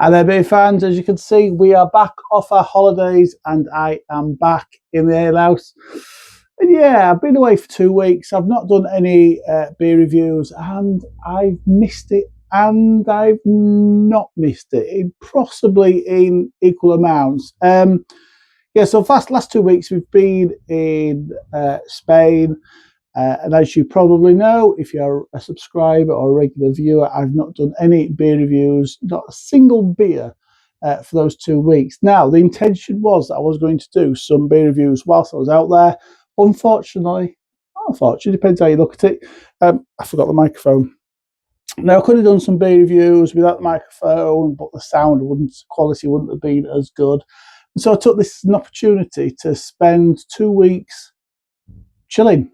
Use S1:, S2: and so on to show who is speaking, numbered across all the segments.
S1: And then, beer fans, as you can see, we are back off our holidays, and I am back in the alehouse. And yeah, I've been away for 2 weeks. I've not done any beer reviews, and I've missed it, and I've not missed it, possibly in equal amounts. Yeah, so last 2 weeks we've been in Spain. And as you probably know, if you're a subscriber or a regular viewer, I've not done any beer reviews, not a single beer for those 2 weeks. Now, the intention was that I was going to do some beer reviews whilst I was out there. Unfortunately, depends how you look at it, I forgot the microphone. Now, I could have done some beer reviews without the microphone, but the quality wouldn't have been as good. And so I took this as an opportunity to spend 2 weeks chilling,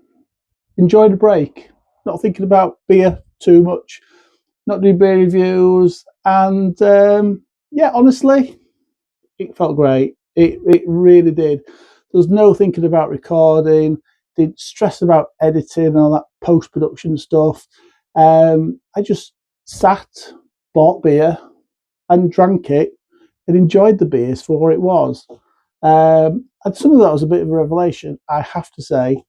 S1: enjoy the break, not thinking about beer too much, not doing beer reviews, and yeah, honestly, it felt great. It really did. There was no thinking about recording, didn't stress about editing and all that post-production stuff. I just sat, bought beer, and drank it, and enjoyed the beers for what it was. And some of that was a bit of a revelation, I have to say.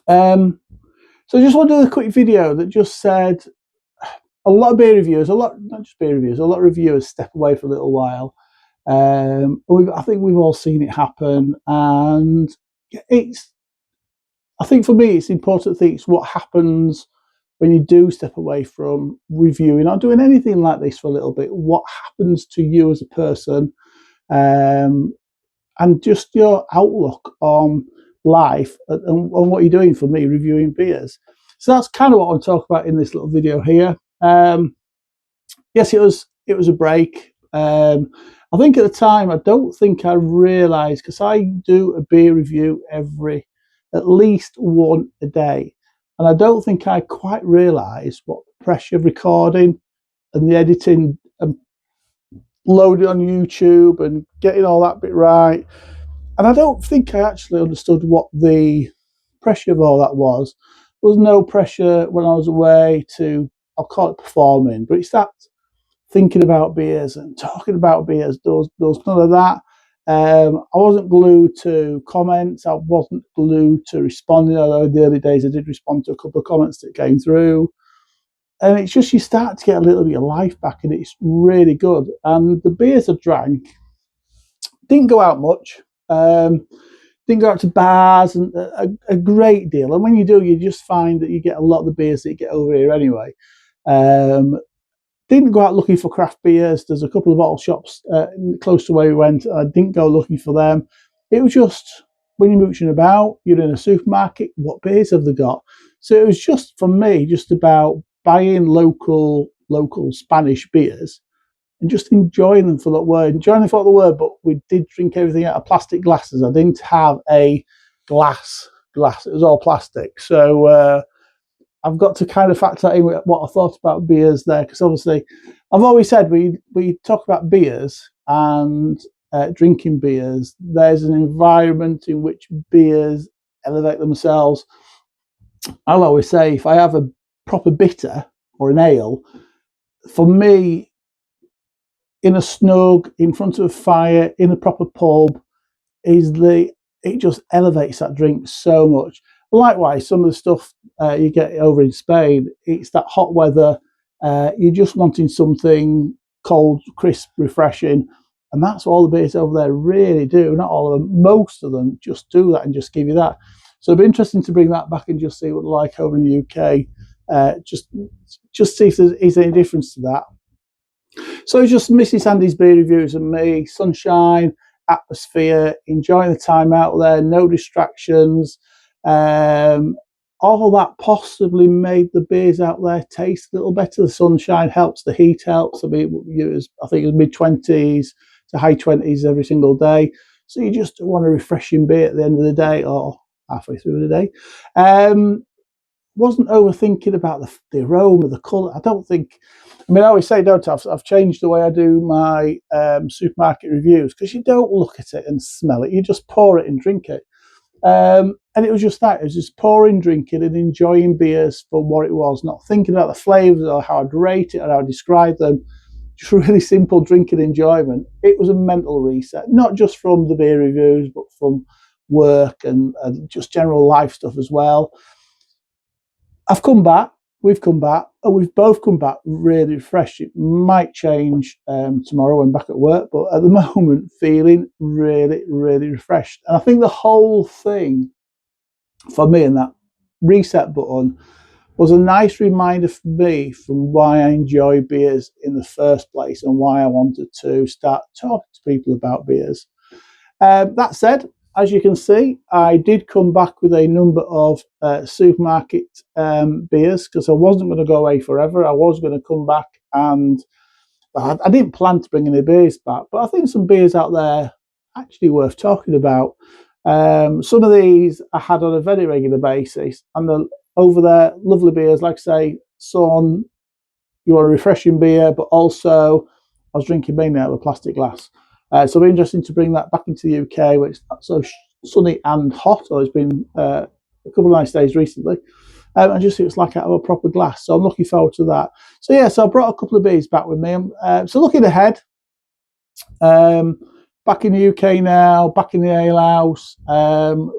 S1: So I just want to do a quick video that just said a lot of beer reviewers, not just beer reviewers, a lot of reviewers step away for a little while. I think we've all seen it happen, and I think for me, it's important to think it's what happens when you do step away from reviewing or doing anything like this for a little bit. What happens to you as a person, and just your outlook on life and what you're doing. For me, reviewing beers. So that's kind of what I'll talk about in this little video here. Yes, it was a break. I think at the time, I don't think I realised, because I do a beer review at least one a day, and I don't think I quite realised what the pressure of recording and the editing and loading on YouTube and getting all that bit right. And I don't think I actually understood what the pressure of all that was. There was no pressure when I was away to, I'll call it performing, but it's that thinking about beers and talking about beers. There was none of that. I wasn't glued to comments. I wasn't glued to responding, although in the early days I did respond to a couple of comments that came through. And it's just, you start to get a little bit of life back, and it's really good. And the beers I drank, didn't go out much. Didn't go out to bars and a great deal. And when you do, you just find that you get a lot of the beers that you get over here anyway. Didn't go out looking for craft beers. There's a couple of bottle shops close to where we went. I didn't go looking for them. It was just, when you're mooching about, you're in a supermarket, what beers have they got? So it was just, for me, just about buying local Spanish beers and just enjoying them for that word. Enjoying them for the word, but we did drink everything out of plastic glasses. I didn't have a glass. It was all plastic. So I've got to kind of factor that in with what I thought about beers there, because obviously I've always said we talk about beers and drinking beers. There's an environment in which beers elevate themselves. I'll always say, if I have a proper bitter or an ale, for me, in a snug, in front of a fire, in a proper pub, it just elevates that drink so much. Likewise, some of the stuff you get over in Spain, it's that hot weather. You're just wanting something cold, crisp, refreshing, and that's all the beers over there really do. Not all of them, most of them just do that and just give you that. So it'd be interesting to bring that back and just see what they're like over in the UK. Just see if there's any difference to that. So it's just Mrs. Sandy's beer reviews and me, sunshine, atmosphere, enjoying the time out there, no distractions. All that possibly made the beers out there taste a little better. The sunshine helps, the heat helps. I mean, I think it was mid-20s to high 20s every single day. So you just want a refreshing beer at the end of the day, or halfway through the day. Wasn't overthinking about the aroma, the colour. I always say, don't I? I've changed the way I do my supermarket reviews, because you don't look at it and smell it. You just pour it and drink it. And it was just that. It was just pouring, drinking, and enjoying beers for what it was, not thinking about the flavours or how I'd rate it or how I'd describe them. just really simple drinking enjoyment. It was a mental reset, not just from the beer reviews, but from work and just general life stuff as well. I've come back, we've come back, and we've both come back really refreshed. It might change tomorrow when back at work, but at the moment, feeling really, really refreshed. And I think the whole thing for me and that reset button was a nice reminder for me from why I enjoy beers in the first place and why I wanted to start talking to people about beers. That said, as you can see, I did come back with a number of supermarket beers because I wasn't going to go away forever. I was going to come back, and I didn't plan to bring any beers back, but I think some beers out there actually worth talking about. Some of these I had on a very regular basis, and over there, lovely beers, like I say, some you want a refreshing beer, but also I was drinking mainly out of a plastic glass. So it'll be interesting to bring that back into the UK where it's not so sunny and hot, or it's been a couple of nice days recently. And just see what it's like out of a proper glass. So I'm looking forward to that. So yeah, so I brought a couple of beers back with me. So looking ahead, back in the UK now, back in the ale house.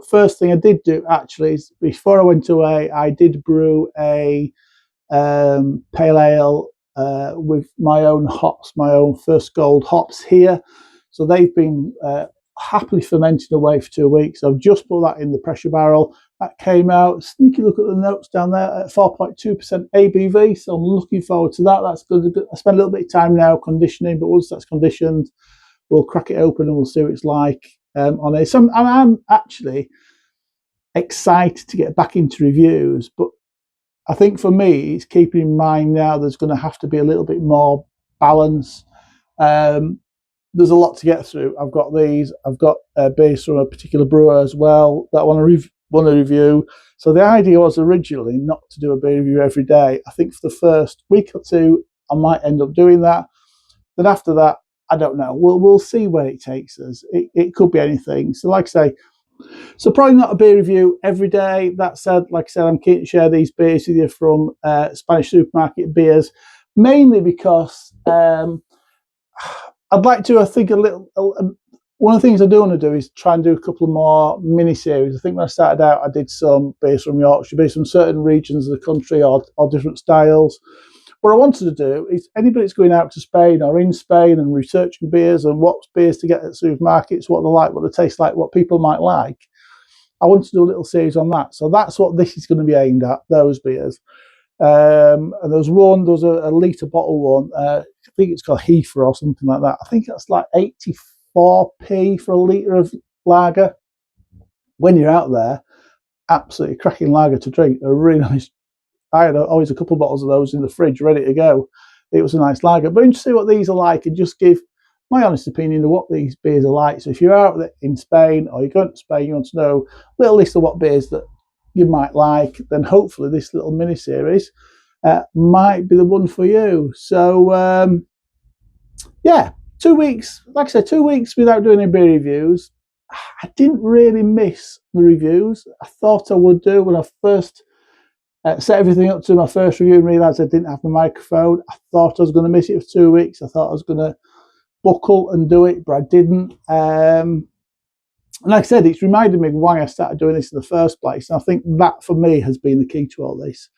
S1: First thing I did do actually is before I went away, I did brew a pale ale with my own hops, my own First Gold hops here. So they've been happily fermenting away for 2 weeks. I've just put that in the pressure barrel. That came out, sneaky look at the notes down there, at 4.2% ABV. So I'm looking forward to that. That's good. I spend a little bit of time now conditioning, but once that's conditioned, we'll crack it open and we'll see what it's like on it. So I'm actually excited to get back into reviews, but I think for me, it's keeping in mind now there's going to have to be a little bit more balance. There's a lot to get through. I've got beers from a particular brewer as well that I want to review. So the idea was originally not to do a beer review every day. I think for the first week or two, I might end up doing that. Then after that, I don't know. We'll see where it takes us. It could be anything. So like I say, so probably not a beer review every day. That said, like I said, I'm keen to share these beers with you from Spanish supermarket beers, mainly because I'd like to, I think, one of the things I do want to do is try and do a couple of more mini-series. I think when I started out, I did some beers from Yorkshire, beers from certain regions of the country or different styles. What I wanted to do is anybody that's going out to Spain or in Spain and researching beers and what beers to get at supermarkets, what they like, what they taste like, what people might like, I want to do a little series on that. So that's what this is going to be aimed at, those beers. And there's a litre bottle one. I think it's called Heifer or something like that. I think that's like 84p for a litre of lager. When you're out there, absolutely cracking lager to drink. A really nice. I had always a couple of bottles of those in the fridge ready to go. It was a nice lager. But interesting to see what these are like and just give my honest opinion of what these beers are like. So if you're out in Spain or you're going to Spain, you want to know a little list of what beers that you might like, then hopefully this little mini series might be the one for you. So yeah, 2 weeks, like I said, 2 weeks without doing any beer reviews. I didn't really miss the reviews. I thought I would do when I first set everything up to my first review and realised I didn't have my microphone. I thought I was going to miss it for 2 weeks. I thought I was going to buckle and do it, but I didn't. And like I said, it's reminded me why I started doing this in the first place. And I think that for me has been the key to all this.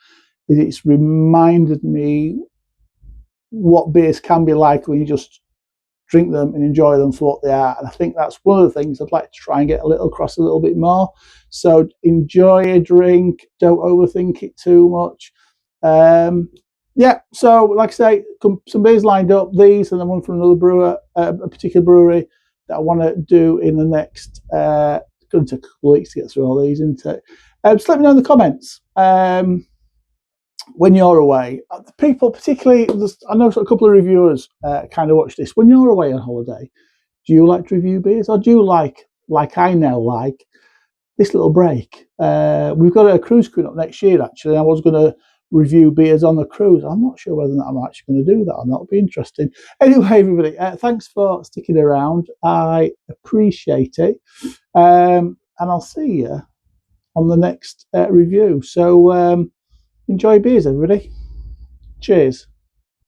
S1: Is it's reminded me what beers can be like when you just drink them and enjoy them for what they are. And I think that's one of the things I'd like to try and get a little across a little bit more. So enjoy a drink, don't overthink it too much. Yeah, so like I say, some beers lined up, these and then one from another brewer, a particular brewery that I want to do in the next, it's going to take a couple of weeks to get through all these, isn't it? Just let me know in the comments when you're away. People, particularly, I know a couple of reviewers kind of watch this. When you're away on holiday, do you like to review beers, or do you like I now like, this little break? We've got a cruise coming up next year, actually. I was going to review beers on the cruise. I'm not sure whether or not I'm actually going to do that or not. It'll be interesting. Anyway, everybody, thanks for sticking around. I appreciate it. And I'll see you on the next review. So enjoy beers, everybody. Cheers.